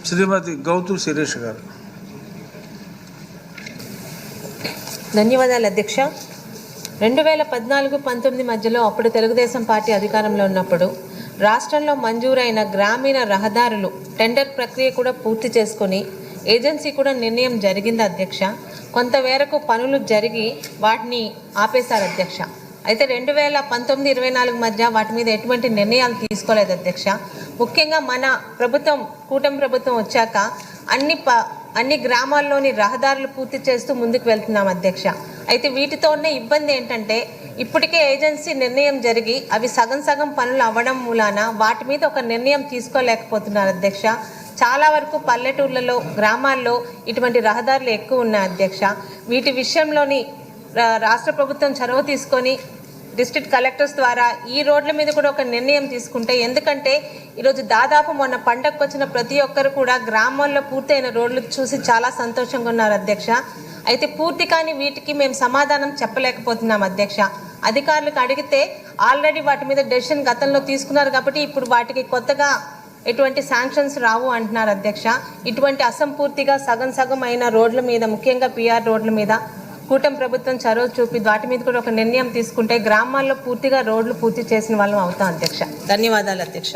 శ్రీమతి గౌతు శిరీష్ గారు. ధన్యవాదాలు అధ్యక్ష. 2014-19 మధ్యలో అప్పుడు తెలుగుదేశం పార్టీ అధికారంలో ఉన్నప్పుడు రాష్ట్రంలో మంజూరైన గ్రామీణ రహదారులు టెండర్ ప్రక్రియ కూడా పూర్తి చేసుకొని ఏజెన్సీ కూడా నిర్ణయం జరిగింది అధ్యక్ష. కొంతమేరకు పనులు జరిగి వాటిని ఆపేశారు అధ్యక్ష. అయితే 2019-24 మధ్య వాటి మీద ఎటువంటి నిర్ణయాలు తీసుకోలేదు అధ్యక్ష. ముఖ్యంగా మన ప్రభుత్వం, కూటమి ప్రభుత్వం వచ్చాక అన్ని గ్రామాల్లోని రహదారులు పూర్తి చేస్తూ ముందుకు వెళ్తున్నాం అధ్యక్ష. అయితే వీటితో ఉన్న ఇబ్బంది ఏంటంటే ఇప్పటికే ఏజెన్సీ నిర్ణయం జరిగి అవి సగం పనులు అవ్వడం మూలాన వాటి మీద ఒక నిర్ణయం తీసుకోలేకపోతున్నారు అధ్యక్ష. చాలా వరకు పల్లెటూర్లలో, గ్రామాల్లో ఇటువంటి రహదారులు ఎక్కువ ఉన్నాయి అధ్యక్ష. వీటి విషయంలోని రాష్ట్ర ప్రభుత్వం చొరవ తీసుకొని డిస్ట్రిక్ట్ కలెక్టర్స్ ద్వారా ఈ రోడ్ల మీద కూడా ఒక నిర్ణయం తీసుకుంటే, ఎందుకంటే ఈరోజు దాదాపు మొన్న పండగకు వచ్చిన ప్రతి ఒక్కరు కూడా గ్రామాల్లో పూర్తయిన రోడ్లు చూసి చాలా సంతోషంగా ఉన్నారు అధ్యక్ష. అయితే పూర్తి కాని వీటికి మేము సమాధానం చెప్పలేకపోతున్నాం అధ్యక్ష. అధికారులకు అడిగితే ఆల్రెడీ వాటి మీద డెసిషన్ గతంలో తీసుకున్నారు కాబట్టి ఇప్పుడు వాటికి కొత్తగా ఎటువంటి శాంక్షన్స్ రావు అంటున్నారు అధ్యక్ష. ఇటువంటి అసంపూర్తిగా సగం అయిన రోడ్ల మీద, ముఖ్యంగా పిఆర్ రోడ్ల మీద కూటమి ప్రభుత్వం చొరవ చూపి వాటి మీద కూడా ఒక నిర్ణయం తీసుకుంటే గ్రామాల్లో పూర్తిగా రోడ్లు పూర్తి చేసిన వాళ్ళం అవుతాం అధ్యక్ష. ధన్యవాదాలు అధ్యక్ష.